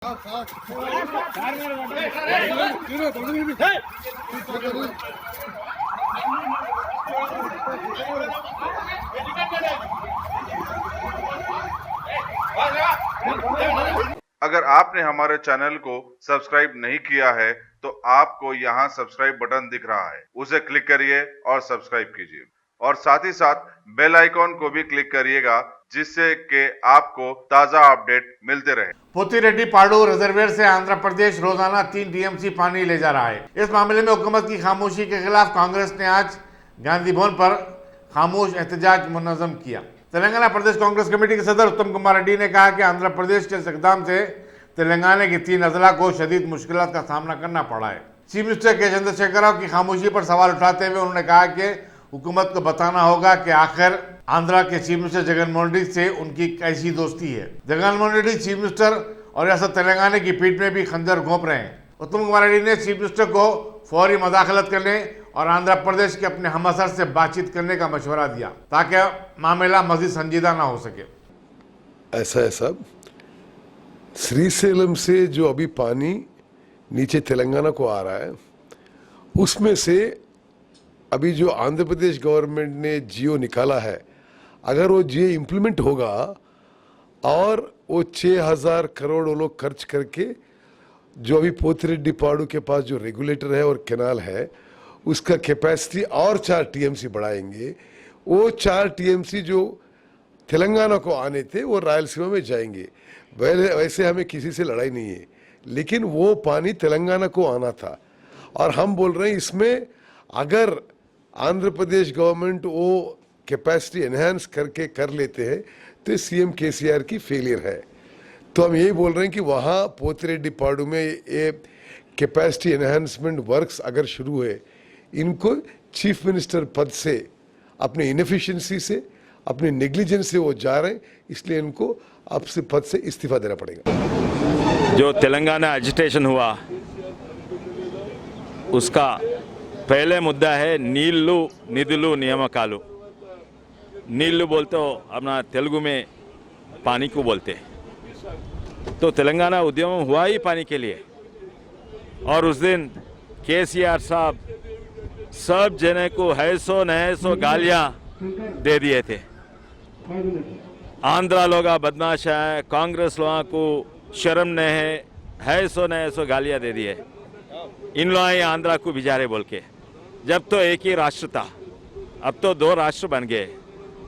अगर आपने हमारे चैनल को सब्सक्राइब नहीं किया है तो आपको यहाँ सब्सक्राइब बटन दिख रहा है, उसे क्लिक करिए और सब्सक्राइब कीजिए और साथ ही साथ बेल आइकॉन को भी क्लिक करिएगा जिससे कि आपको ताजा अपडेट मिलते रहे। पोतिरेड्डीपाडु रिजर्वेयर से आंध्र प्रदेश रोजाना 3 टीएमसी पानी ले जा रहा है। इस मामले में हुकूमत की खामोशी के खिलाफ कांग्रेस ने आज गांधी भवन पर खामोश एहतजाज मुनज़्ज़म किया। तेलंगाना प्रदेश कांग्रेस कमेटी के सदर उत्तम कुमार रेड्डी ने कहा कि आंध्र प्रदेश के इस इक़दाम से तेलंगाना के 3 अजला को शदीद मुश्किलात का सामना करना पड़ा है। चीफ मिनिस्टर के चंद्रशेखर राव की खामोशी पर सवाल उठाते हुए उन्होंने कहा कि हुकूमत को बताना होगा कि आखिर आंध्रा के चीफ मिनिस्टर जगनमोहन रेड्डी से उनकी कैसी दोस्ती है। जगनमोहन रेड्डी चीफ मिनिस्टर और रियासत तेलंगाना की पीठ में भी खंजर घोंप रहे हैं। उत्तम कुमार रेड्डी ने चीफ मिनिस्टर को फौरी मदाखलत करने और आंध्र प्रदेश के अपने हमअसर से बातचीत करने का मशवरा दिया ताकि मामला मजीद संजीदा ना हो सके। ऐसा है साहब, श्रीशैलम से जो अभी पानी नीचे तेलंगाना को आ रहा है उसमें से अभी जो आंध्र प्रदेश गवर्नमेंट ने जियो निकाला है, अगर वो जियो इम्प्लीमेंट होगा और वो 6,000 करोड़ वो लोग खर्च करके जो अभी पोतिरेड्डीपाडु के पास जो रेगुलेटर है और कैनाल है उसका कैपेसिटी और 4 टीएमसी बढ़ाएंगे, वो 4 टीएमसी जो तेलंगाना को आने थे वो रायलसीमा में जाएंगे। वैसे हमें किसी से लड़ाई नहीं है, लेकिन वो पानी तेलंगाना को आना था और हम बोल रहे हैं इसमें अगर आंध्र प्रदेश गवर्नमेंट वो कैपेसिटी एनहांस करके कर लेते हैं तो सीएम केसीआर की फेलियर है। तो हम यही बोल रहे हैं कि वहाँ पोतिरेड्डीपाडु में ये कैपेसिटी एनहांसमेंट वर्क्स अगर शुरू है, इनको चीफ मिनिस्टर पद से अपने इनएफिशिएंसी से अपने नेग्लिजेंस से वो जा रहे हैं, इसलिए इनको अब से पद से इस्तीफा देना पड़ेगा। जो तेलंगाना एजिटेशन हुआ उसका पहले मुद्दा है नीलू निधुलू नियामकालू। नीलू बोलते हो अपना तेलुगु में पानी को बोलते हैं। तो तेलंगाना उद्यम हुआ ही पानी के लिए और उस दिन केसीआर साहब सब जने को है सो गालियां दे दिए थे। आंध्रा लोग बदमाश है, कांग्रेस लोगों को शर्म नहीं है सो गालियां दे दिए। इन लोग आंध्रा को बिजारे बोल के, जब तो एक ही राष्ट्र था, अब तो 2 राष्ट्र बन गए।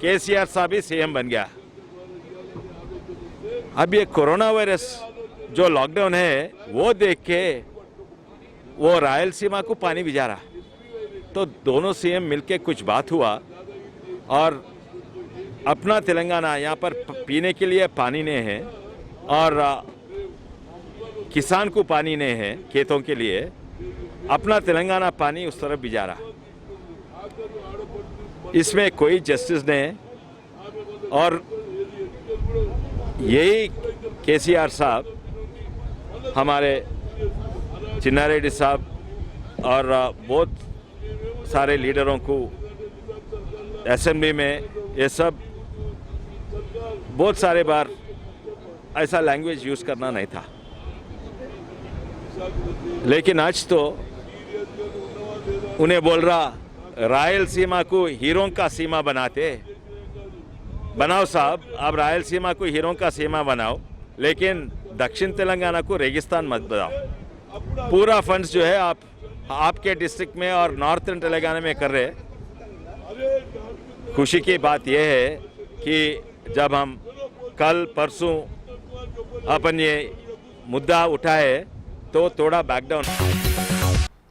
केसीआर साहब ही सीएम बन गया। अब ये कोरोना वायरस जो लॉकडाउन है वो देख के वो रायलसीमा को पानी भिजा, तो दोनों सीएम मिलके कुछ बात हुआ और अपना तेलंगाना यहाँ पर पीने के लिए पानी नहीं है और किसान को पानी नहीं है खेतों के लिए, अपना तेलंगाना पानी उस तरफ भिजा रहा। इसमें कोई जस्टिस नहीं है और यही केसीआर साहब, हमारे चिन्नारेड्डी साहब और बहुत सारे लीडरों को असेंबली में ये सब बहुत सारे बार ऐसा लैंग्वेज यूज़ करना नहीं था, लेकिन आज तो उन्हें बोल रहा रायलसीमा को हीरों का सीमा बनाओ साहब, आप रायलसीमा को हीरों का सीमा बनाओ, लेकिन दक्षिण तेलंगाना को रेगिस्तान मत बनाओ। पूरा फंड्स जो है आपके डिस्ट्रिक्ट में और नॉर्थर्न तेलंगाना में कर रहे। खुशी की बात यह है कि जब हम कल परसों अपन ये मुद्दा उठाए तो थोड़ा बैकडाउन।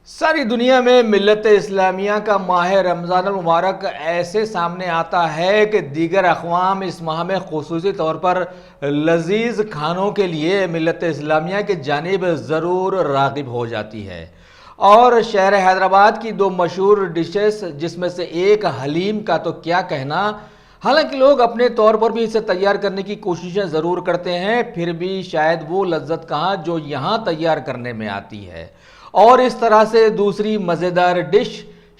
सारी दुनिया में मिल्लत इस्लामिया का माह रमज़ान मुबारक ऐसे सामने आता है कि दीगर अक़वाम इस माह में ख़ुसूसी तौर पर लजीज़ खानों के लिए मिल्लत इस्लामिया की जानिब ज़रूर राग़िब हो जाती है। और शहर हैदराबाद की 2 मशहूर डिशेस जिसमें से एक हलीम का तो क्या कहना, हालांकि लोग अपने तौर पर भी इसे तैयार करने की कोशिशें ज़रूर करते हैं, फिर भी शायद वो लज्जत कहाँ जो यहाँ तैयार करने में आती है। और इस तरह से दूसरी मज़ेदार डिश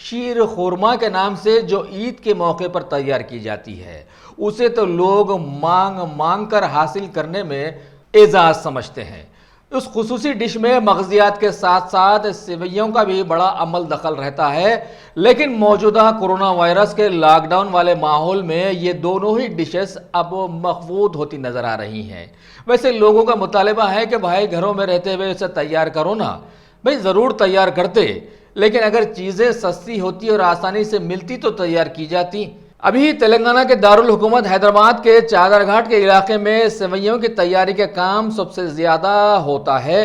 शीर खुरमा के नाम से जो ईद के मौके पर तैयार की जाती है, उसे तो लोग मांग मांग कर हासिल करने में एजाज़ समझते हैं। उस खुसूसी डिश में मगजियात के साथ साथ सेवइयों का भी बड़ा अमल दखल रहता है, लेकिन मौजूदा कोरोना वायरस के लॉकडाउन वाले माहौल में ये दोनों ही डिशेस अब मखबूत होती नजर आ रही हैं। वैसे लोगों का मुतालबा है कि भाई घरों में रहते हुए इसे तैयार करो ना। भाई ज़रूर तैयार करते, लेकिन अगर चीज़ें सस्ती होती और आसानी से मिलती तो तैयार की जाती। अभी तेलंगाना के दारुल हुकूमत हैदराबाद के चादरघाट के इलाके में सेवइयों की तैयारी का काम सबसे ज़्यादा होता है।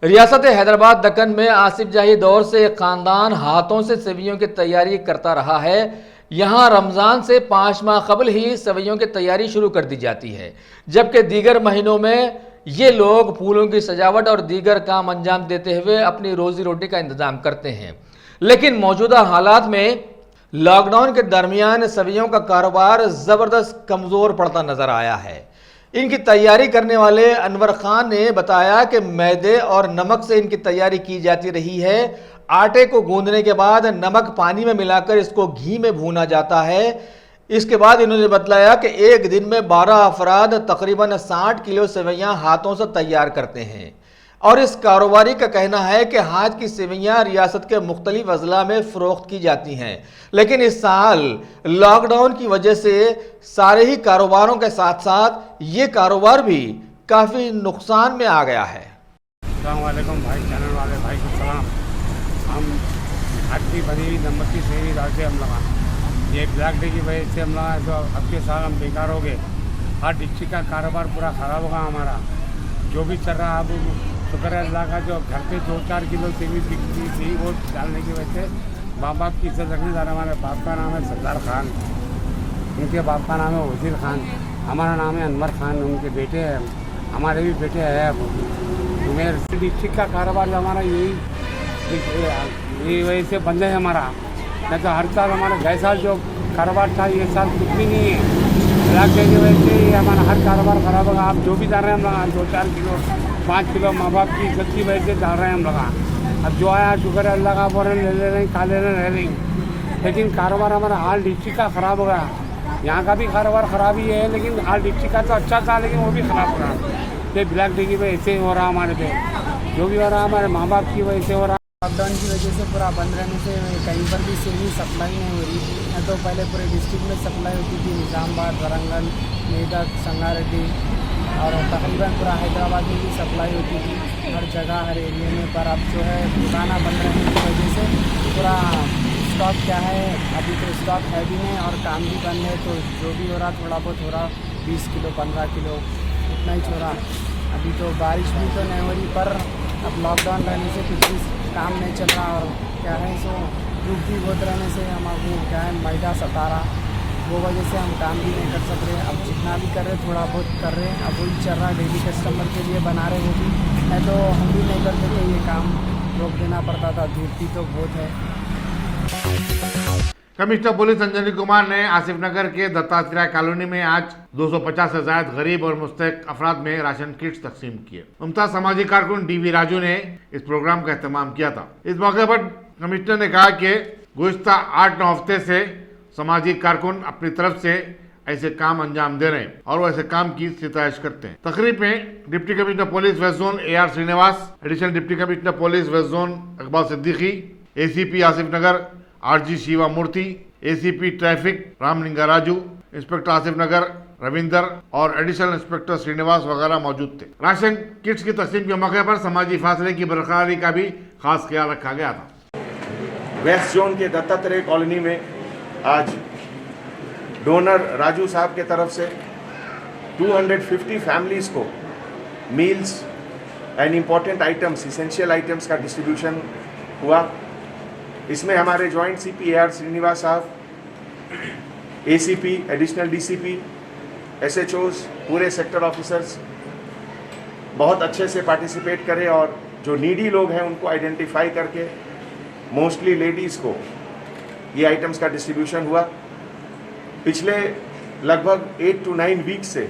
रियासत हैदराबाद दक्कन में आसिफ जाही दौर से एक ख़ानदान हाथों से सेवइयों की तैयारी करता रहा है। यहाँ रमज़ान से 5 माह कबल ही सेवइयों की तैयारी शुरू कर दी जाती है, जबकि दीगर महीनों में ये लोग फूलों की सजावट और दीगर काम अंजाम देते हुए अपनी रोजी रोटी का इंतजाम करते हैं। लेकिन मौजूदा हालात में लॉकडाउन के दरमियान सेवइयों का कारोबार ज़बरदस्त कमज़ोर पड़ता नज़र आया है। इनकी तैयारी करने वाले अनवर खान ने बताया कि मैदे और नमक से इनकी तैयारी की जाती रही है। आटे को गूंदने के बाद नमक पानी में मिलाकर इसको घी में भूना जाता है। इसके बाद इन्होंने बतलाया कि एक दिन में 12 अफराद तकरीबन 60 किलो सेवइयाँ हाथों से तैयार करते हैं। और इस कारोबारी का कहना है कि हाथ की सेवइयाँ रियासत के मुख्तलिफ अजला में फ़रोख्त की जाती हैं, लेकिन इस साल लॉकडाउन की वजह से सारे ही कारोबारों के साथ साथ ये कारोबार भी काफ़ी नुकसान में आ गया है। अस्सलाम वालेकुम भाई, चैनल वाले भाई को सलाम। हम हाथ की बनी हुई नमक की सेवी डालते हम लगा, ये ब्लैक डे की वजह से हम लगा तो अब के साल हम बेकार हो गए। हर डिस्ट्रिक्ट का कारोबार पूरा ख़राब होगा हमारा। जो भी चल रहा है अब शुक्र है अल्लाह का, जो घर पे 2-4 किलो सेवी बिकती थी वो डालने की वजह से माँ बाप की इज्जत रखने जा रहे। हमारे बाप का नाम है सरदार खान, उनके बाप का नाम है वजीर खान, हमारा नाम है अनवर खान, उनके बेटे हैं, हमारे भी बेटे हैं। अब मेरे डिस्ट्रिक्ट का कारोबार हमारा यही वजह से बंद है हमारा। नहीं तो हर साल हमारा गए साल जो कारोबार था ये साल कुछ भी नहीं है। लॉकडाउन की वजह से हमारा हर कारोबार ख़राब होगा। आप जो भी डाल रहे हैं हम लोग 2-4 किलो 5 किलो माँ बाप की इज्जत की वजह से डाल रहे हैं हम लोग। अब जो आया शुक्र है अल्लाह का, बोल रहे ले रहे खा ले रहे रह रही। लेकिन कारोबार हमारा हाल डिस्ट्रिक्ट का ख़राब हो गया। यहाँ का भी कारोबार ख़राब ही है, लेकिन हाल डिस्ट्रिक्ट का तो अच्छा था, लेकिन वो भी ख़राब हो रहा है। ब्लैक डे की वजह से हो रहा हमारे पे, जो भी हो रहा हमारे माँ बाप की वजह से हो रहा। लॉकडाउन की वजह से पूरा बंद रहने से कहीं पर भी सेवी सप्लाई नहीं हो रही है। तो पहले पूरे डिस्ट्रिक्ट में सप्लाई होती थी, निज़ामाबाद, वरंगल, मेदक, संगारेड्डी और तकरीबन पूरा हैदराबाद में भी सप्लाई होती थी हर जगह हर एरिया में। पर अब जो है दुकाना बंद रहने की वजह से पूरा स्टॉक क्या है, अभी तो स्टॉक है भी नहीं और काम भी बंद है। तो जो भी हो रहा थोड़ा बहुत हो रहा, 20 किलो 15 किलो इतना ही हो रहा। अभी तो बारिश भी तो नहीं हो रही, पर अब लॉकडाउन रहने से कुछ भी काम नहीं चल रहा। और क्या है सो धूप भी बहुत रहने से हमारे क्या है मैदा सता रहा, वो वजह से हम काम भी नहीं कर सक रहे। अब जितना भी कर रहे थोड़ा बहुत कर रहे हैं, अब वही चल रहा। डेली कस्टमर के लिए बना रहे वो भी है, तो हम भी नहीं करते थे, ये काम रोक देना पड़ता था। धूप भी तो बहुत है। कमिश्नर पुलिस अंजनी कुमार ने आसिफ नगर के दत्तात्रेय कॉलोनी में आज 250 से ज्यादा गरीब और मुस्तहिक अफराद में राशन किट्स तकसीम किए। मुमताज समाजी कारकुन डीवी राजू ने इस प्रोग्राम का एहतमाम किया था। इस मौके पर कमिश्नर ने कहा कि गुज़िश्ता 8-9 हफ्ते से समाजी कारकुन अपनी तरफ से ऐसे काम अंजाम दे रहे हैं और वो ऐसे काम की सितारिश करते हैं। तकरीब में deputy commissioner police west zone AR Srinivas, additional deputy commissioner police west zone Iqbal Siddiqui, ACP Asif Nagar RG Shiva Murthy, ACP traffic Ramalinga Raju, inspector Asif Nagar Ravinder और एडिशनल इंस्पेक्टर श्रीनिवास वगैरह मौजूद थे। राशन किट्स की तकसीम के मौके पर समाजी फासले की बरकरारी का भी खास ख्याल रखा गया था। वेस्ट जोन के दत्तात्रेय कॉलोनी में आज डोनर राजू साहब के तरफ से 250 फैमिलीज को meals and important items, essential items का डिस्ट्रीब्यूशन हुआ। इसमें हमारे जॉइंट CP AR श्रीनिवास साहब, ACP, एडिशनल DCP, SHOs, पूरे सेक्टर ऑफिसर्स बहुत अच्छे से पार्टिसिपेट करें और जो नीडी लोग हैं उनको आइडेंटिफाई करके मोस्टली लेडीज़ को ये आइटम्स का डिस्ट्रीब्यूशन हुआ। पिछले लगभग 8 to 9 वीक्स से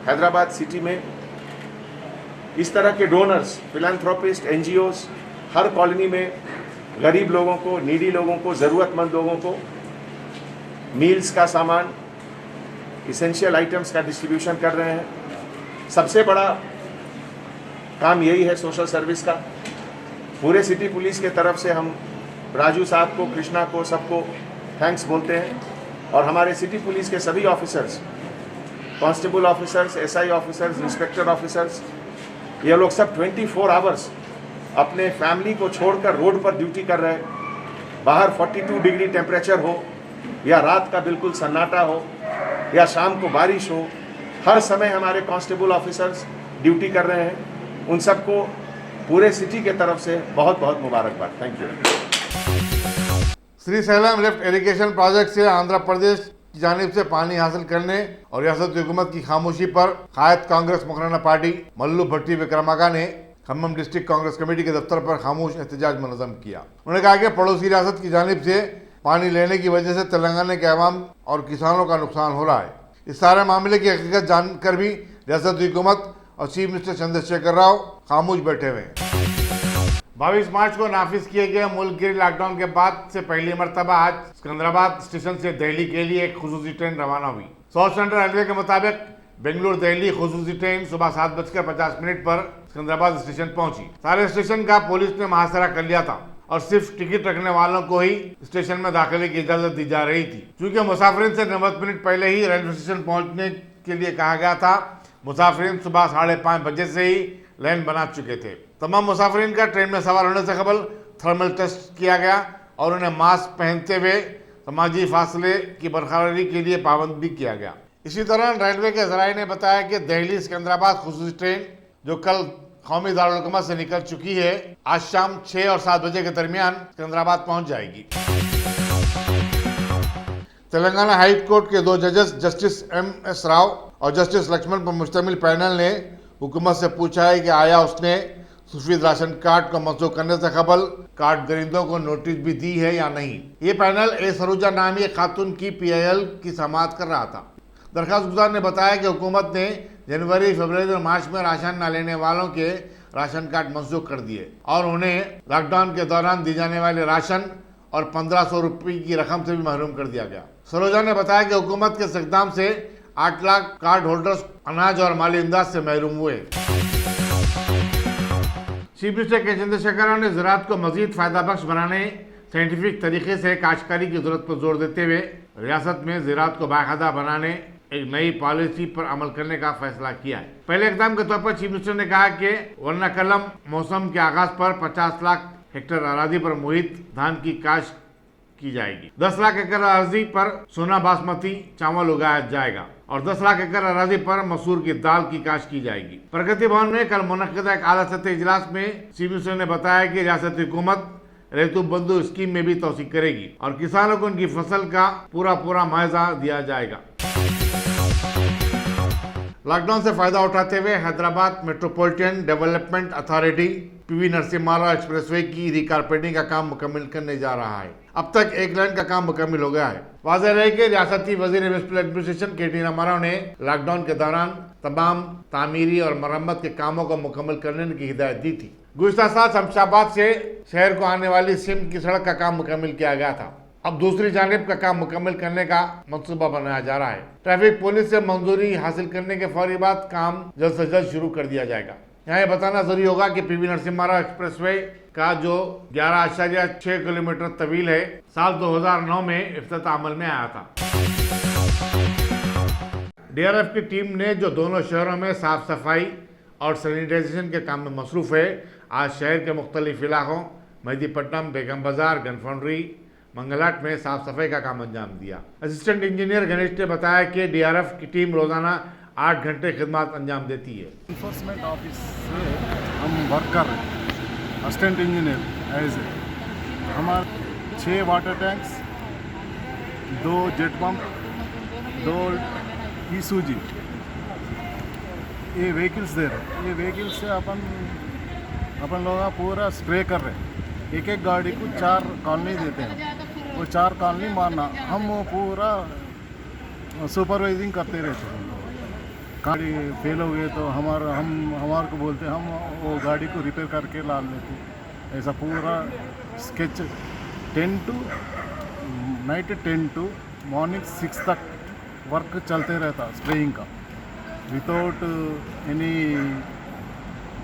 हैदराबाद सिटी में इस तरह के डोनर्स, फिलैंथ्रोपिस्ट, NGOs हर कॉलोनी में गरीब लोगों को, नीडी लोगों को, ज़रूरतमंद लोगों को मील्स का सामान, इसेंशियल आइटम्स का डिस्ट्रीब्यूशन कर रहे हैं। सबसे बड़ा काम यही है सोशल सर्विस का। पूरे सिटी पुलिस के तरफ से हम राजू साहब को, कृष्णा को, सबको थैंक्स बोलते हैं। और हमारे सिटी पुलिस के सभी officers, constable officers, SI officers, inspector officers, ये लोग सब 24 आवर्स अपने फैमिली को छोड़कर रोड पर ड्यूटी कर रहे हैं। बाहर 42 डिग्री टेम्परेचर हो या रात का बिल्कुल सन्नाटा हो या शाम को बारिश हो, हर समय हमारे कांस्टेबल ऑफिसर्स ड्यूटी कर रहे हैं। उन सबको पूरे सिटी के तरफ से बहुत बहुत मुबारकबाद। Thank you. Shri slam lift irrigation project से आंध्र प्रदेश की जानिब से पानी हासिल करने और रियासती हुकूमत की खामोशी पर कायद कांग्रेस मुकर्रना पार्टी मल्लू भट्टी विक्रमाका ने खम्मम डिस्ट्रिक्ट कांग्रेस कमेटी के दफ्तर पर खामोश एहतजाज मुनज़्ज़म किया। उन्होंने कहा कि पड़ोसी रियासत की जानिब से पानी लेने की वजह से तेलंगाना के अवाम और किसानों का नुकसान हो रहा है। इस सारे मामले की हकीकत जानकर भी रियासती हुकूमत और चीफ मिनिस्टर चंद्रशेखर राव खामोश बैठे हुए हैं। 22 मार्च को नाफिज किए गए मुल्कगिरी लॉकडाउन के बाद से पहली मरतबा आज सिकंदराबाद स्टेशन से दिल्ली के लिए एक खुसूसी ट्रेन रवाना हुई। साउथ सेंट्रल रेलवे के मुताबिक बेंगलुरु दिल्ली खुसूसी ट्रेन सुबह 7:50 पर सिकंदराबाद स्टेशन पहुंची। सारे स्टेशन का पुलिस ने मुहासरा कर लिया था और सिर्फ टिकट रखने वालों को ही स्टेशन में दाखिले की इजाजत दी जा रही थी। चूंकि मुसाफिरीन से 90 मिनट पहले ही रेलवे स्टेशन पहुंचने के लिए कहा गया था, मुसाफिरीन सुबह 5:30 बजे से ही लाइन बना चुके थे। तमाम मुसाफिरीन का ट्रेन में सवार होने से कबल थर्मल टेस्ट किया गया और उन्हें मास्क पहनते हुए समाजी फासले की बरकरारी के लिए पाबंद भी किया गया। इसी दौरान रेलवे के जराये ने बताया कि दिल्ली सिकंदराबाद खुसूसी ट्रेन जो कल कौमी दारुल हुकूमत से निकल चुकी है, आज शाम 6 और 7 बजे के दरमियान सिकंदराबाद पहुंच जाएगी। तेलंगाना हाई कोर्ट के 2 जजेस जस्टिस M.S. राव और जस्टिस लक्ष्मण पर मुश्तमिल पैनल ने हुकूमत से पूछा है कि आया उसने सफेद राशन कार्ड को मंसूख करने से कबल कार्ड खरीदों को नोटिस भी दी है या नहीं। ये पैनल ए सरूजा नामी एक खातून की PIL की समाअत कर रहा था। दरखास्त गुजार ने बताया कि हुकूमत ने जनवरी, फरवरी और मार्च में राशन न लेने वालों के राशन कार्ड मंसूख कर दिए और उन्हें लॉकडाउन के दौरान दी जाने वाले राशन और 1500 रुपये की रकम से भी महरूम कर दिया गया। सरोजा ने बताया कि हुकूमत के इक़दाम से 8 लाख कार्ड होल्डर्स अनाज और माली इमदाद से महरूम हुए। चीफ मिनिस्टर के चंद्रशेखर राव ने ज़राअत को मजीद फायदा बख्श बनाने, साइंटिफिक तरीके से काश्तकारी की जरूरत पर जोर देते हुए रियासत में ज़राअत को बाकायदा बनाने एक नई पॉलिसी पर अमल करने का फैसला किया है। पहले इकदाम के तौर पर चीफ मिनिस्टर ने कहा कि वरना कलम मौसम के आगाज पर 50 लाख हेक्टेयर अराजी पर मुहित धान की काश्त की जाएगी। 10 लाख एकड़ अराजी पर सोना बासमती चावल उगाया जाएगा और 10 लाख एकड़ अराजी पर मसूर की दाल की काश्त की जाएगी। प्रगति भवन में कल मुनक्किदा एक आला सतही इजलास में चीफ मिनिस्टर ने बताया कि रियासती हुकूमत रेतु बंधु स्कीम में भी तोसी करेगी और किसानों को उनकी फसल का पूरा मुआवजा दिया जाएगा। लॉकडाउन से फायदा उठाते हुए Hyderabad metropolitan development authority PV Narasimha Rao expressway की रिकारपेटिंग का काम मुकम्मल करने जा रहा है। अब तक एक लाइन का काम मुकम्मल हो गया है। वाज़ेह रहे कि रियासती वजीर म्युनिसिपल एडमिनिस्ट्रेशन KT रामाराव ने लॉकडाउन के दौरान तमाम तामीरी और मरम्मत के कामों को मुकम्मल करने की हिदायत दी थी। गुज़िश्ता साल शमशाबाद से शहर को आने वाली सिम की सड़क का काम मुकम्मल किया गया था। अब दूसरी जानिब का काम मुकम्मल करने का मंसूबा बनाया जा रहा है। ट्रैफिक पुलिस से मंजूरी हासिल करने के फौरी बाद काम जल्द से जल्द शुरू कर दिया जाएगा। यहाँ ये बताना जरूरी होगा कि PV नरसिम्हा राव एक्सप्रेसवे का जो 11.6 किलोमीटर तवील है, साल 2009 में इफ्तिताह अमल में आया था। DRF की टीम ने जो दोनों शहरों में साफ सफाई और सैनिटाइजेशन के काम में मसरूफ है, आज शहर के मुख्तलिफ इलाकों मेहदीपट्टनम, बेगम बाजार, गन फाउंड्री, मंगलाट में साफ सफाई का काम अंजाम दिया। असिस्टेंट इंजीनियर गणेश ने बताया कि DRF की टीम रोजाना 8 घंटे खिदमत अंजाम देती है। इन्फोर्समेंट ऑफिस से हम वर्क कर रहे हैं, असिस्टेंट इंजीनियर एज ए। हमारे 6 water tanks, 2 jet pump, 2 Isuzu, ये व्हीकल्स दे रहे हैं। ये व्हीकल्स से अपन लोग पूरा स्प्रे कर रहे हैं। एक एक गाड़ी को 4 कॉलोनी देते हैं, वो 4 कॉलोनी मारना हम वो पूरा सुपरवाइजिंग करते रहते हैं। गाड़ी फेल हो गए तो हमारे को बोलते हैं, हम वो गाड़ी को रिपेयर करके ला लेते। ऐसा पूरा sketch 10 to night 10 to morning 6 तक वर्क चलते रहता स्प्रेइंग का, विदाउट एनी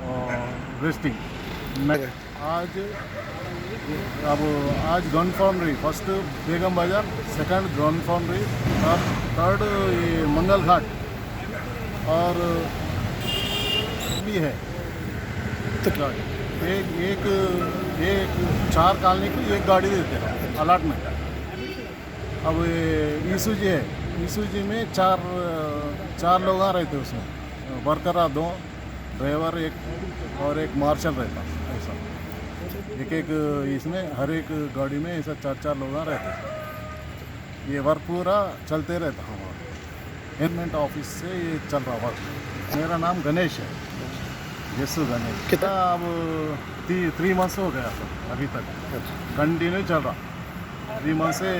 रेस्टिंग आज गन फाउंड्री फर्स्ट बेगम बाजार, सेकंड गन फाउंड्री, थर्ड ये मंगल घाट और भी है एक 4 कॉलोनी की एक गाड़ी देते हैं अलाटमेंट। अब ये ईसूजी है, ईसूजी में चार लोग आ रहे थे उसमें, वर्कर 2, ड्राइवर 1 और एक मार्शल रहता, ऐसा एक इसमें हर एक गाड़ी में ऐसा 4 लोग आ रहे थे। ये वर्क पूरा चलते रहता हमारा गवर्नमेंट ऑफिस से ये चल रहा वर्क। मेरा नाम गणेश है, यशु गणेश। कितना अब 3 मंथ्स हो गया सर, अभी तक कंटिन्यू चल रहा 3 मंथ से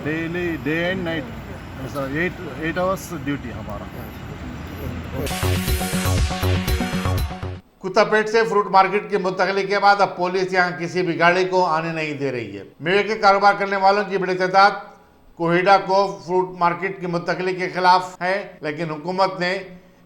डेली डे एंड नाइट ऐसा 8 आवर्स ड्यूटी हमारा। कुत्तापेट से फ्रूट मार्केट की मुंतकली के बाद अब पुलिस यहाँ किसी भी गाड़ी को आने नहीं दे रही है। मेवे के कारोबार करने वालों की बड़ी तादाद कोहिडा को फ्रूट मार्केट की मुंतकली के खिलाफ है, लेकिन हुकूमत ने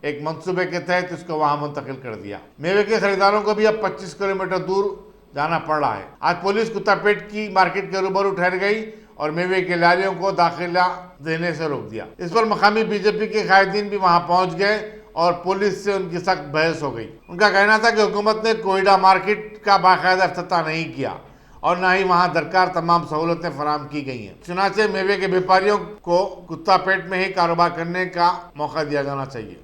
एक मंसूबे के तहत इसको वहां मुंतकिल कर दिया। मेवे के खरीदारों को भी अब 25 किलोमीटर दूर जाना पड़ रहा है। आज पुलिस कुत्तापेट की मार्केट के रूबरू ठहर गई और मेवे के लारियों को दाखिला देने से रोक दिया। इस पर मकामी बीजेपी के कायदीन भी वहां पहुंच गए और पुलिस से उनकी सख्त बहस हो गई। उनका कहना था कि हुकूमत ने कोहिडा मार्केट का बाकायदा इफ्तिताह नहीं किया और न ही वहां दरकार तमाम सहूलतें फराहम की गई हैं। चुनाचे मेवे के व्यापारियों को कुत्तापेट में ही कारोबार करने का मौका दिया जाना चाहिए।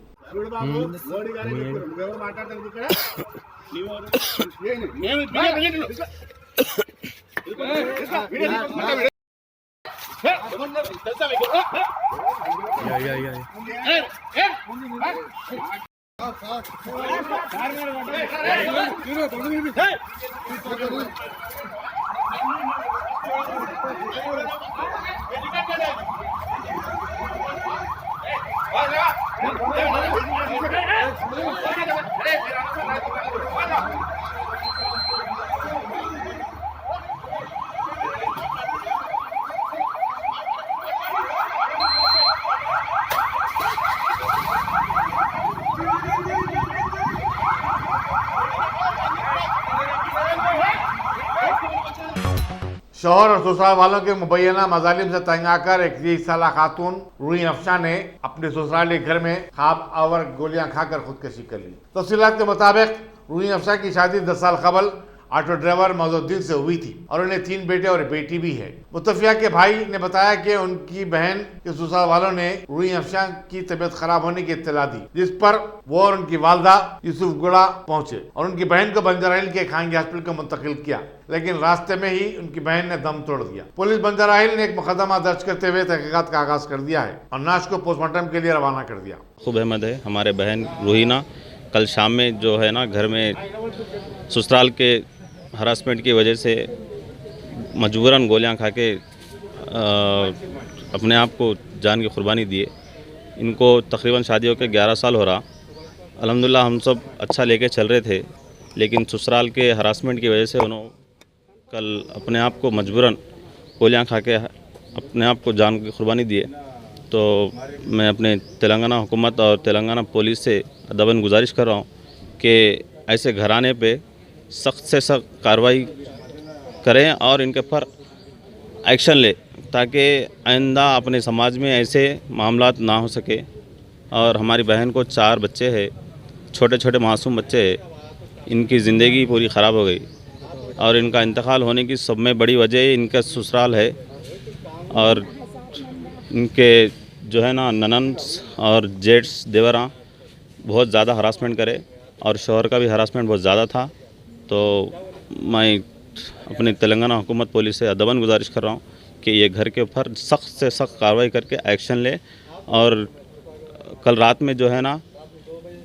शौहर और ससुराल वालों के मुबैना मजालिम से तंग आकर एक 23 साल खातून रूही अफशा ने अपने ससुराली घर में खाब आवर गोलियां खाकर खुदकुशी कर ली। तफसीलात के मुताबिक रूही अफशा की शादी 10 साल कबल ऑटो ड्राइवर मौजूद्दीन से हुई थी और उन्हें 3 बेटे और बेटी भी है। मुतफिया के भाई ने बताया कि उनकी बहन के ससुराल वालों ने रूही अफशा की तबीयत खराब होने की इत्तला दी, जिस पर वो और उनकी वालदा यूसुफ गुड़ा पहुंचे और उनकी बहन को बंजाराहिल के खांगी हॉस्पिटल को मुंतकिल किया, लेकिन रास्ते में ही उनकी बहन ने दम तोड़ दिया। पुलिस बंजाराहिल ने एक मुकदमा दर्ज करते हुए तहकीकात का आगाज कर दिया है और नाश को पोस्टमार्टम के लिए रवाना कर दिया। खूब अहमद है हमारे बहन रूहीना कल शाम में जो है ना घर में ससुराल के हरासमेंट की वजह से मजबूरन गोलियां खा के अपने आप को जान की कुर्बानी दिए। इनको तकरीबन शादी होकर 11 साल हो रहा। अल्हम्दुलिल्लाह हम सब अच्छा लेके चल रहे थे, लेकिन ससुराल के हरासमेंट की वजह से उन्होंने कल अपने आप को मजबूरन गोलियां खा के अपने आप को जान की कुर्बानी दिए। तो मैं अपने तेलंगाना हुकूमत और तेलंगाना पुलिस से अदबन गुजारिश कर रहा हूँ कि ऐसे घराने पे सख्त से सख्त कार्रवाई करें और इनके पर एक्शन ले, ताकि आइंदा अपने समाज में ऐसे मामलात ना हो सके। और हमारी बहन को 4 बच्चे हैं, छोटे छोटे मासूम बच्चे हैं। इनकी ज़िंदगी पूरी ख़राब हो गई और इनका इंतकाल होने की सब में बड़ी वजह इनका ससुराल है। और इनके जो है ना ननन्स और जेट्स देवरा बहुत ज़्यादा हरासमेंट करे और शौहर का भी हरासमेंट बहुत ज़्यादा था। तो मैं अपनी तेलंगाना हुकूमत पुलिस से अदबन गुजारिश कर रहा हूँ कि ये घर के ऊपर सख्त से सख्त कार्रवाई करके एक्शन ले। और कल रात में जो है ना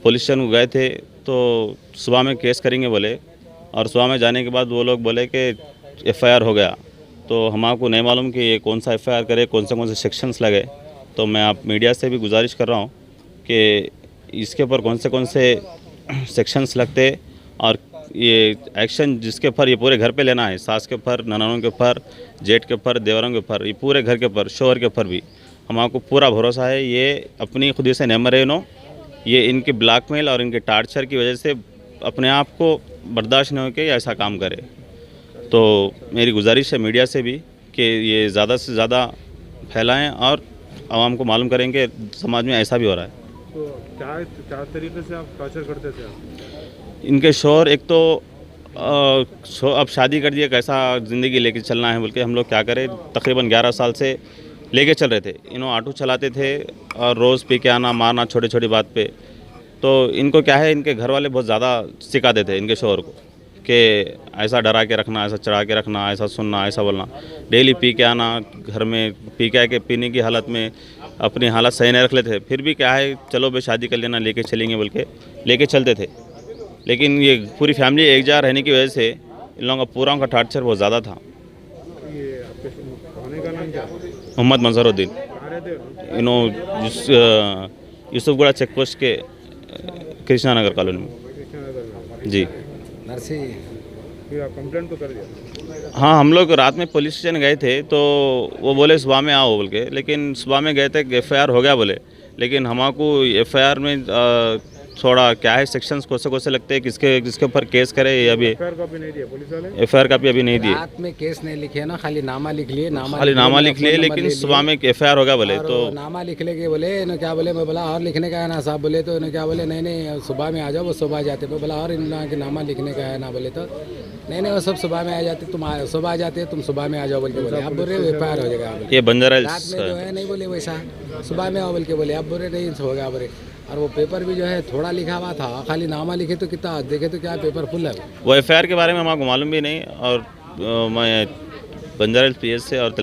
पुलिस स्टेशन गए थे तो सुबह में केस करेंगे बोले, और सुबह में जाने के बाद वो लोग बोले कि FIR हो गया। तो हमको नहीं मालूम कि ये कौन सा FIR करे, कौन से सेक्शंस लगे। तो मैं आप मीडिया से भी गुजारिश कर रहा हूँ कि इसके ऊपर कौन से सेक्शंस लगते और ये एक्शन जिसके ऊपर ये पूरे घर पे लेना है, सास के ऊपर, ननानों के ऊपर, जेठ के ऊपर, देवरों के ऊपर, ये पूरे घर के ऊपर, शौहर के ऊपर भी हमको पूरा भरोसा है। ये अपनी खुदी से नहीं मरे नो, ये इनके ब्लैकमेल और इनके टार्चर की वजह से अपने आप को बर्दाश्त न हो के ऐसा काम करे। तो मेरी गुजारिश है मीडिया से भी कि ये ज़्यादा से ज़्यादा फैलाएं और आवाम को मालूम करें कि समाज में ऐसा भी हो रहा है। तो क्या तरीके से आप टॉर्चर करते थे आप? इनके शोर एक तो अब शादी कर दिया, कैसा ज़िंदगी लेके चलना है बोल के हम लोग क्या करें। तकरीबन 11 साल से लेके चल रहे थे। इन्हों ऑटो चलाते थे और रोज़ पी के आना, मारना छोटी छोटी बात पे। तो इनको क्या है, इनके घर वाले बहुत ज़्यादा सिखाते थे इनके शोहर को कि ऐसा डरा के रखना, ऐसा चढ़ा के रखना, ऐसा सुनना, ऐसा बोलना। डेली पी के आना, घर में पी के आके पीने की हालत में अपनी हालत सही नहीं रख लेते थे। फिर भी क्या है, चलो भाई शादी कर लेना, लेके चलेंगे बोल के लेके चलते थे। लेकिन ये पूरी फैमिली एक जगह रहने की वजह से इन लोगों का पूरा उनका टार्चर बहुत ज़्यादा था। ये आपके खाने का नाम क्या? मोहम्मद मंजरुद्दीन। कहाँ रहते हो? इन्हों यूसुफगढ़ चेक पोस्ट के कृष्णा नगर कॉलोनी में जी। फिर आप कंप्लेंट तो कर दिया? हाँ, हम लोग रात में पुलिस स्टेशन गए थे तो वो बोले सुबह में आओ बोल के, लेकिन सुबह में गए थे FIR हो गया बोले। लेकिन हमको FIR में थोड़ा क्या है, सेक्शंस कौन से लगते हैं, किसके ऊपर केस करे, ये अभी FIR कॉपी नहीं दिया पुलिस वाले? FIR कॉपी अभी नहीं दिए। रात में केस नहीं लिखे ना, खाली नामा लिख लिए। खाली नामा लिख लिए, लेकिन सुबह में FIR होगा बोले। तो नामा लिख लेके बोले इन्होंने क्या बोले, मैं बोला और लिखने का है ना साहब, बोले तो इन्होंने क्या बोले, नहीं सुबह में आ जाओ। वो सुबह जाते, मैं बोला और इन के नामा लिखने का है ना, बोले तो नहीं वो सब सुबह में आ जाते, तुम सुबह आ जाते, तुम सुबह में आ जाओ बोल के बोले। आप बोल रहे हो FIR हो जाएगा, ये बंजारा रात में जो है नहीं बोले वैसा, सुबह में आओ बोल के बोले। आप बोल रहे नहीं होगा बोले। और वो पेपर भी जो है थोड़ा लिखा हुआ था, खाली नामा लिखे तो कितना देखे तो क्या पेपर फुल है। वो FIR के बारे में हमको मालूम भी नहीं। और मैं बंजारा PS से और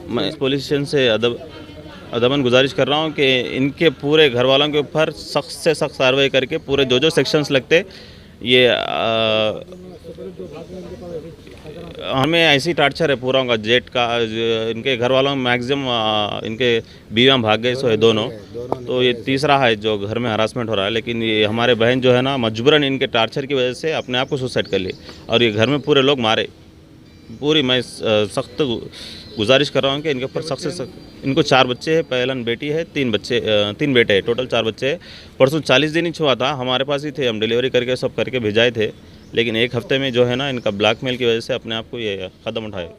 मैं पुलिस स्टेशन से अदबन गुजारिश कर रहा हूँ कि इनके पूरे घर वालों के ऊपर सख्त से सख्त कार्रवाई करके पूरे जो सेक्शंस लगते, ये हमें ऐसी टार्चर है पूरा उनका जेट का। इनके घर वालों में मैक्सिमम इनके बीवियाँ भाग गए, सो है दोनों। तो ये तीसरा है जो घर में हरासमेंट हो रहा है। लेकिन ये हमारे बहन जो है ना, मजबूरन इनके टार्चर की वजह से अपने आप को सुसाइड कर ली और ये घर में पूरे लोग मारे। पूरी मैं सख्त गुजारिश कर रहा हूँ कि इनके ऊपर सख्त से सख्त। इनको 4 बच्चे हैं, पहलन बेटी है, 3 बेटे हैं, टोटल 4 बच्चे हैं। परसों 40 दिन ही छुआ था, हमारे पास ही थे, हम डिलीवरी करके सब करके भेजाए थे। लेकिन एक हफ्ते में जो है ना, इनका ब्लैकमेल की वजह से अपने आप को ये कदम उठाए।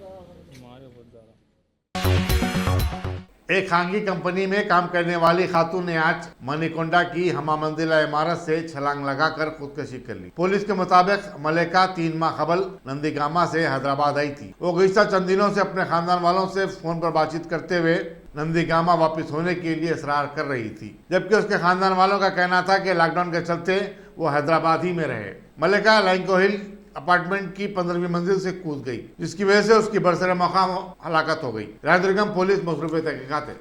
एक खानगी कंपनी में काम करने वाली खातून ने आज मणिकोंडा की हमा मंजिला इमारत से छलांग लगाकर खुदकुशी कर ली। पुलिस के मुताबिक मलिका 3 माह कबल नंदीगामा से हैदराबाद आई थी। वो गुज़िश्ता चंद दिनों से अपने खानदान वालों से फोन पर बातचीत करते हुए नंदीगामा वापस होने के लिए इसरार कर रही थी, जबकि उसके खानदान वालों का कहना था कि लॉकडाउन के चलते वो हैदराबाद ही में रहे। मलिका लैंको हिल अपार्टमेंट की 15वीं मंजिल से कूद गई, जिसकी वजह से उसकी बरसरे मकाम हलाकत हो गई। रायदुर्गम पुलिस मसरूफ़ तहकीकात है।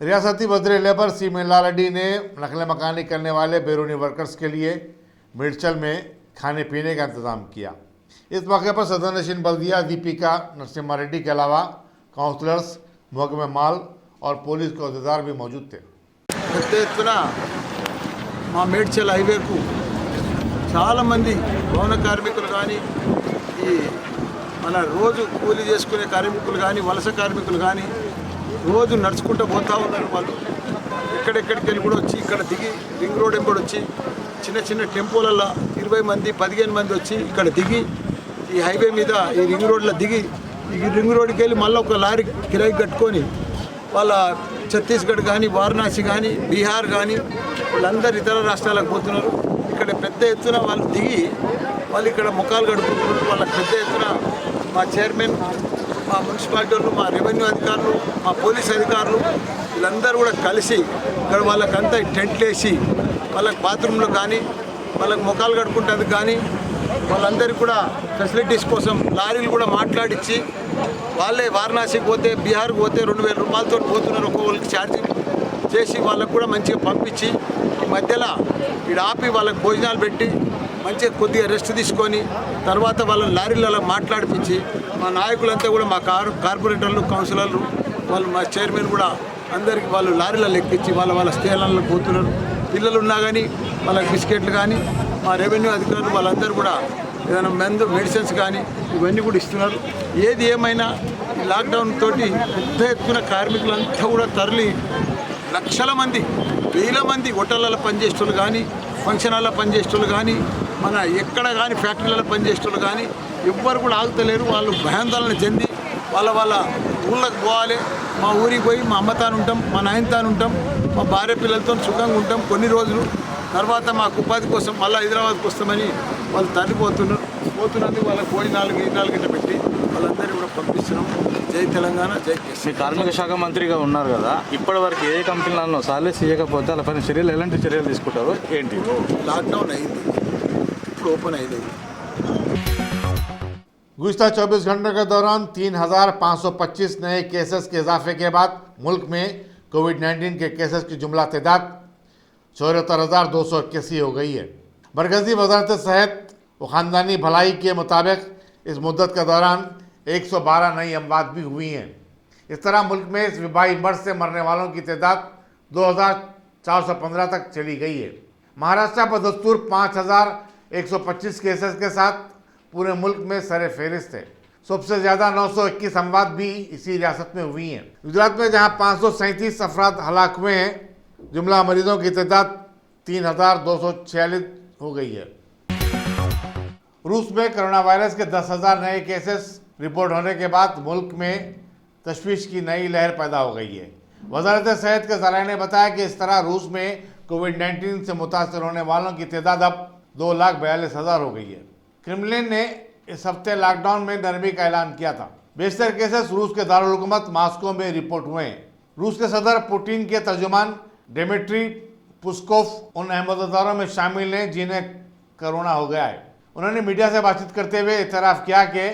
रियासती वज़ीर लेबर सी मिल्ला रेड्डी ने नकल मकानी करने वाले बैरूनी वर्कर्स के लिए मिर्चल में खाने पीने का इंतज़ाम किया। इस मौके पर सदर नशीन बल्दिया दीपिका नरसिम्हा रेड्डी के अलावा काउंसलर्स, महकमे माल और पुलिस के अहदेदार भी मौजूद थे। పెద్ద ఎత్తున మా మేడ్చల్ హైవేకు చాలామంది భవన కార్మికులు కానీ, ఈ మన రోజు కూలీ చేసుకునే కార్మికులు కానీ, వలస కార్మికులు కానీ రోజు నడుచుకుంటూ పోతూ ఉన్నారు. వాళ్ళు ఎక్కడెక్కడికి వెళ్ళి కూడా వచ్చి ఇక్కడ దిగి రింగ్ రోడ్ ఎంబడి వచ్చి చిన్న చిన్న టెంపోలలో 20 మంది 15 మంది వచ్చి ఇక్కడ దిగి ఈ హైవే మీద ఈ రింగ్ రోడ్లో దిగి ఈ రింగ్ రోడ్కి వెళ్ళి మళ్ళీ ఒక లారీ కిరాయి కట్టుకొని వాళ్ళ ఛత్తీస్గఢ్ కానీ, వారణాసి కానీ, బీహార్ కానీ వాళ్ళందరూ ఇతర రాష్ట్రాలకు పోతున్నారు. ఇక్కడ పెద్ద ఎత్తున వాళ్ళు దిగి వాళ్ళు ఇక్కడ ముఖాలు గడుపుతున్నారు. వాళ్ళకి పెద్ద ఎత్తున మా చైర్మన్, మా మున్సిపాలిటీ వాళ్ళు, మా రెవెన్యూ అధికారులు, మా పోలీస్ అధికారులు వీళ్ళందరూ కూడా కలిసి ఇక్కడ వాళ్ళకంతా టెంట్లు వేసి వాళ్ళకి బాత్రూంలో కానీ, వాళ్ళకి ముఖాలు గడుపుకుంటుంది కానీ, వాళ్ళందరికీ కూడా ఫెసిలిటీస్ కోసం లారీలు కూడా మాట్లాడించి వాళ్ళే వారణాసికి పోతే, బీహార్కి పోతే 2000 రూపాయలతో పోతున్నారు. ఒక్కొక్కరికి ఛార్జింగ్ చేసి వాళ్ళకు కూడా మంచిగా పంపించి ఈ మధ్యలో ఇక్కడ ఆపి వాళ్ళకి భోజనాలు పెట్టి మంచిగా కొద్దిగా రెస్ట్ తీసుకొని తర్వాత వాళ్ళ లారీలలో మాట్లాడిపించి మా నాయకులంతా కూడా మా కార్పొరేటర్లు, కౌన్సిలర్లు వాళ్ళు, మా చైర్మన్ కూడా అందరికీ వాళ్ళు లారీలలో ఎక్కించి వాళ్ళ స్థలాలకు పోతున్నారు. పిల్లలు ఉన్నా కానీ వాళ్ళకి బిస్కెట్లు కానీ మా రెవెన్యూ అధికారులు వాళ్ళందరూ కూడా ఏదైనా మెడిసిన్స్ కానీ ఇవన్నీ కూడా ఇస్తున్నారు. ఏది ఏమైనా ఈ లాక్డౌన్ తోటి పెద్ద ఎత్తున కార్మికులంతా కూడా తరలి లక్షల మంది, వేల మంది హోటళ్ళలో పనిచేసేవాళ్ళు కానీ, ఫంక్షన్ హాల్లో పనిచేసేటోళ్ళు కానీ మన ఎక్కడ కానీ ఫ్యాక్టరీలలో పనిచేసేటోళ్ళు కానీ ఎవ్వరు కూడా ఆగుతలేరు. వాళ్ళు భయాందోళన చెంది వాళ్ళ ఊళ్ళకి పోవాలి. మా ఊరికి పోయి మా అమ్మతాను ఉంటాం, మా నాయనతాను ఉంటాం, మా భార్య పిల్లలతో సుఖంగా ఉంటాం కొన్ని రోజులు. తర్వాత మాకు ఉపాధి కోసం మళ్ళీ హైదరాబాద్కి వస్తామని వాళ్ళు పోతున్నందుకు వాళ్ళకి కోడి 4 గంటలు పెట్టి వాళ్ళందరినీ కూడా పంపిస్తున్నాం. జై తెలంగాణ, జై కేసీఆర్. కార్మిక శాఖ మంత్రిగా ఉన్నారు కదా, ఇప్పటి వరకు ఏ కంపెనీలను సాలరీస్ ఇవ్వకపోతే వాళ్ళపైన చర్యలు ఎలాంటి చర్యలు తీసుకుంటారు ఏంటి? లాక్డౌన్ అయింది, ఇప్పుడు ఓపెన్ అయ్యేది. गुज़िश्ता 24 घंटों के दौरान 3,525 नए केसेस के इजाफे के बाद मुल्क में कोविड-19 के केसेस की जुमला तादाद 74,281 हो गई है। मरकज़ी वज़ारत सेहत व ख़ानदानी भलाई के मुताबिक इस मुद्दत के दौरान 112 नई अमवात भी हुई हैं। इस तरह मुल्क में इस वबाई मर्ज से मरने वालों की तादाद 2,415 तक चली गई है। महाराष्ट्र पर दस्तूर 5,125 केसेस के साथ पूरे मुल्क में सरे फहरिस्त है। सबसे ज़्यादा 921 अमवात भी इसी रियासत में हुई हैं। गुजरात में जहां 537 अफराद हलाक हुए हैं, जुमला मरीजों की तादाद 3,246 हो गई है। रूस में कोरोना वायरस के 10,000 नए केसेस रिपोर्ट होने के बाद मुल्क में तशवीश की नई लहर पैदा हो गई है। वजारत सेहत के ज़राए ने बताया कि इस तरह रूस में कोविड-19 से मुतासर होने वालों की तादाद अब 2,42,000 हो गई है। क्रेमलिन ने इस हफ्ते लॉकडाउन में नरमी का ऐलान किया था। बेशतर केसेस रूस के दारुल हुकूमत मॉस्को में रिपोर्ट हुए हैं। रूस के सदर पुतिन के तर्जुमान डिमिट्री पुस्कोव उन अहमददारों में शामिल हैं जिन्हें कोरोना हो गया है। उन्होंने मीडिया से बातचीत करते हुए इतराफ़ किया कि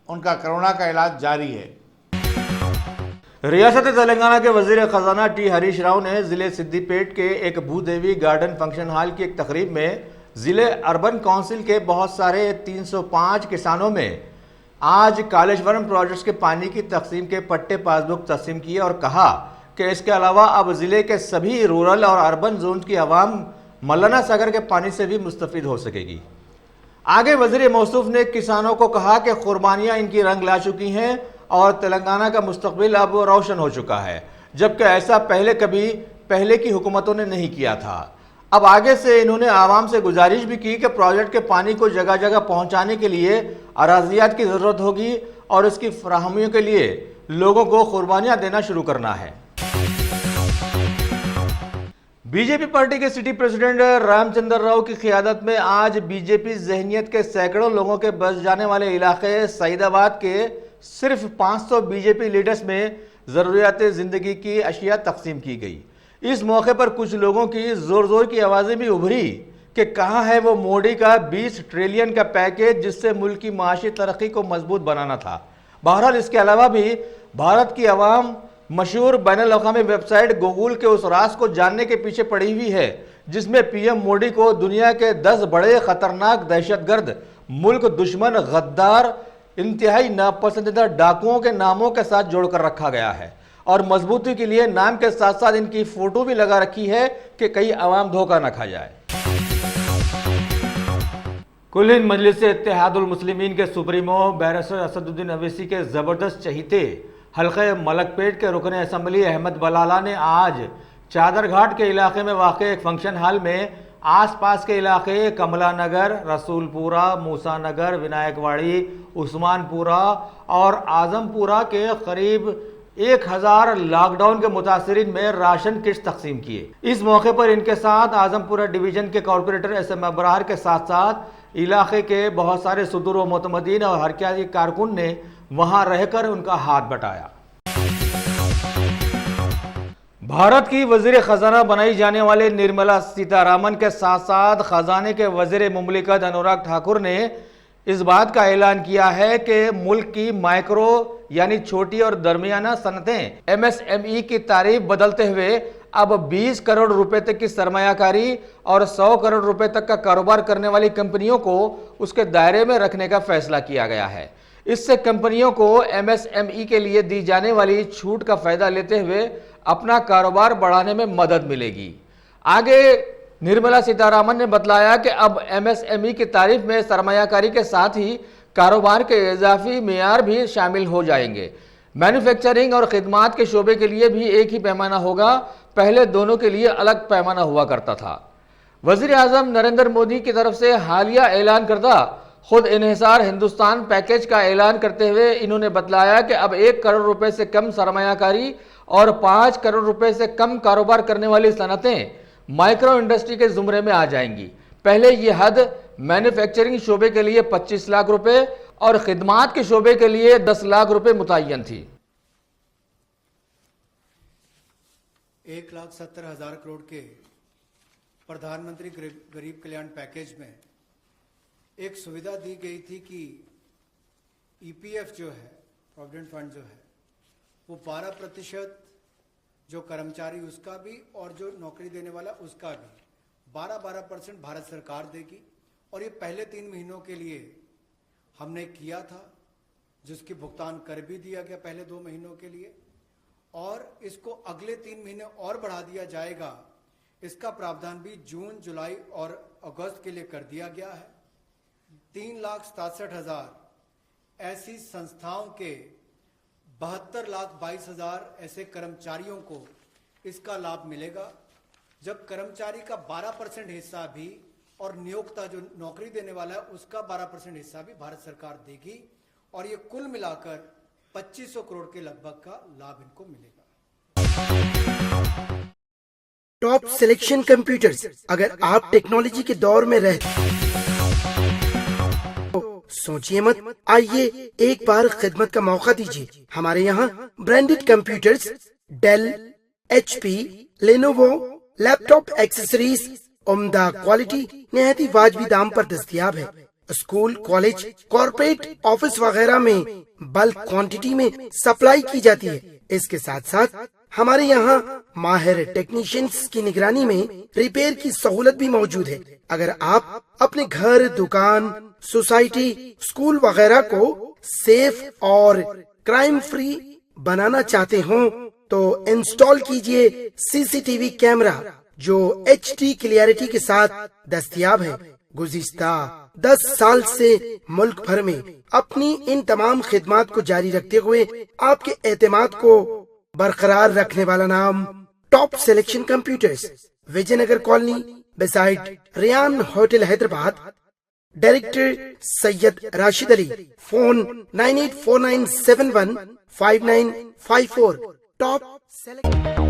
उनका कोरोना का इलाज जारी है। रियासत तेलंगाना के वजीर खजाना टी हरीश राव ने जिले सिद्दीपेट के एक भूदेवी गार्डन फंक्शन हॉल की एक तकरीब में जिले अर्बन काउंसिल के बहुत सारे 305 किसानों में आज कालेश्वरम प्रोजेक्ट्स के पानी की तकसीम के पट्टे पासबुक तस्लीम किए और कहा कि इसके अलावा अब ज़िले के सभी रूरल और अर्बन जोन की आवाम मौलाना सागर के पानी से भी मुस्तफ़ीद हो सकेगी। आगे वज़ीर मौसूफ ने किसानों को कहा कि कुर्बानियाँ इनकी रंग ला चुकी हैं और तेलंगाना का मुस्तकबिल अब रोशन हो चुका है, जबकि ऐसा पहले की हुकूमतों ने नहीं किया था। अब आगे से इन्होंने आवाम से गुजारिश भी की कि प्रोजेक्ट के पानी को जगह जगह पहुंचाने के लिए अराजियात की ज़रूरत होगी और इसकी फराहमियों के लिए लोगों को कुर्बानियां देना शुरू करना है। बीजेपी पार्टी के सिटी प्रेसिडेंट रामचंद्र राव की क़ियादत में आज बीजेपी जहनियत के सैकड़ों लोगों के बस जाने वाले इलाके सईदाबाद के सिर्फ 500 बीजेपी लीडर्स में ज़रूरियात ज़िंदगी की अशिया तकसीम की गई। इस मौके पर कुछ लोगों की ज़ोर ज़ोर की आवाज़ें भी उभरी कि कहाँ है वो मोदी का 20 ट्रिलियन का पैकेज जिससे मुल्क की माशी तरक्की को मजबूत बनाना था। बहरहाल इसके अलावा भी भारत की आवाम मशहूर बैनुल-अक़वामी वेबसाइट गूगल के उस राज को जानने के पीछे पड़ी हुई है जिसमें पीएम मोदी को दुनिया के 10 बड़े खतरनाक दहशतगर्द, मुल्क दुश्मन, गद्दार, इंतहाई नापसंदीदा डाकुओं के नामों के साथ जोड़कर रखा गया है और मजबूती के लिए नाम के साथ साथ इनकी फोटो भी लगा रखी है कि कहीं आवाम धोखा न खा जाए। कुल हिंद मजलिस इत्तेहादुल मुस्लिमीन के सुप्रीमो बैरिस्टर असदुद्दीन अवैसी के ज़बरदस्त चहीते हल्के मलकपेट के रुकन असम्बली अहमद बलाला ने आज चादरघाट के इलाके में वाक़ एक फंक्शन हॉल में आसपास के इलाके कमला नगर, रसूलपुरा, मूसा नगर, विनायकवाड़ी, उस्मानपुरा और आजमपुरा के करीब 1000 लॉकडाउन के मुतासरीन में राशन किट्स तकसीम किए। इस मौके पर इनके साथ आजमपुरा डिवीज़न के कॉरपोरेटर SM अबरार के साथ साथ इलाके के बहुत सारे सुदूर व मुतमदीन और हरकियाती कारकुन ने वहां रहकर उनका हाथ बटाया। भारत की वज़ीर ख़जाना बनाई जाने वाले निर्मला सीतारामन के साथ साथ ख़जाने के वज़ीर मुमलिकत अनुराग ठाकुर ने इस बात का ऐलान किया है कि मुल्क की माइक्रो यानी छोटी और दरमियाना सनतें MSME की तारीफ बदलते हुए अब 20 करोड़ रुपए तक की सरमायाकारी और 100 करोड़ रुपए तक का कारोबार करने वाली कंपनियों को उसके दायरे में रखने का फैसला किया गया है। इससे कंपनियों को MSME के लिए दी जाने वाली छूट का फायदा लेते हुए अपना कारोबार बढ़ाने में मदद मिलेगी। आगे निर्मला सीतारामन ने बतलाया कि अब MSME की तारीफ में सरमायाकारी के साथ ही कारोबार के इजाफी मेयार भी शामिल हो जाएंगे। मैन्युफैक्चरिंग और खिदमात के शोबे के लिए भी एक ही पैमाना होगा, पहले दोनों के लिए अलग पैमाना हुआ करता था। वजीर आजम नरेंद्र मोदी की तरफ से हालिया ऐलान करदा खुद इन्हिसार हिंदुस्तान पैकेज का ऐलान करते हुए इन्होंने बतलाया कि अब 1 करोड़ रुपए से कम सरमायाकारी और 5 करोड़ रुपए से कम कारोबार करने वाली सनतें माइक्रो इंडस्ट्री के जुमरे में आ जाएंगी। पहले यह हद मैन्युफैक्चरिंग शोबे के लिए 25 लाख रुपए और खिदमात के शोबे के लिए 10 लाख रुपए मुतय्यन थी। 1,70,000 करोड़ के प्रधानमंत्री गरीब कल्याण पैकेज में एक सुविधा दी गई थी कि ईपीएफ जो है, प्रोविडेंट फंड जो है, वो 12% जो कर्मचारी उसका भी और जो नौकरी देने वाला उसका भी 12% भारत सरकार देगी। और ये पहले 3 महीनों के लिए हमने किया था, जिसकी भुगतान कर भी दिया गया पहले 2 महीनों के लिए, और इसको अगले 3 महीने और बढ़ा दिया जाएगा। इसका प्रावधान भी जून, जुलाई और अगस्त के लिए कर दिया गया है। 3,67,000 ऐसी संस्थाओं के 72,22,000 ऐसे कर्मचारियों को इसका लाभ मिलेगा, जब कर्मचारी का 12% हिस्सा भी और नियोक्ता जो नौकरी देने वाला है उसका 12% हिस्सा भी भारत सरकार देगी, और ये कुल मिलाकर 2500 करोड़ के लगभग का लाभ इनको मिलेगा। टॉप सिलेक्शन कंप्यूटर्स, अगर आप टेक्नोलॉजी के दौर में रहते सोचिए मत, आइए एक बार खिदमत का मौका दीजिए। हमारे यहाँ branded computers Dell, HP, Lenovo, laptop accessories उम्दा क्वालिटी निहायत ही वाजबी दाम पर दस्तयाब है। स्कूल, कॉलेज, कॉर्पोरेट, ऑफिस वगैरह में बल्क क्वांटिटी में सप्लाई की जाती है। इसके साथ साथ हमारे यहाँ माहिर टेक्नीशियंस की निगरानी में रिपेयर की सहूलत भी मौजूद है। अगर आप अपने घर, दुकान, सोसाइटी, स्कूल वगैरह को सेफ और क्राइम फ्री बनाना चाहते हो तो इंस्टॉल कीजिए CCTV कैमरा जो HD क्लियरिटी के साथ दस्तयाब है। गुज़िश्ता 10 साल से मुल्क भर में अपनी इन तमाम खिदमात को जारी रखते हुए आपके एतमाद को बरकरार रखने वाला नाम top selection computers, Vijayanagar colony beside Riyan hotel Hyderabad. Director Syed Rashid Ali. Phone 9849715954। Top selection.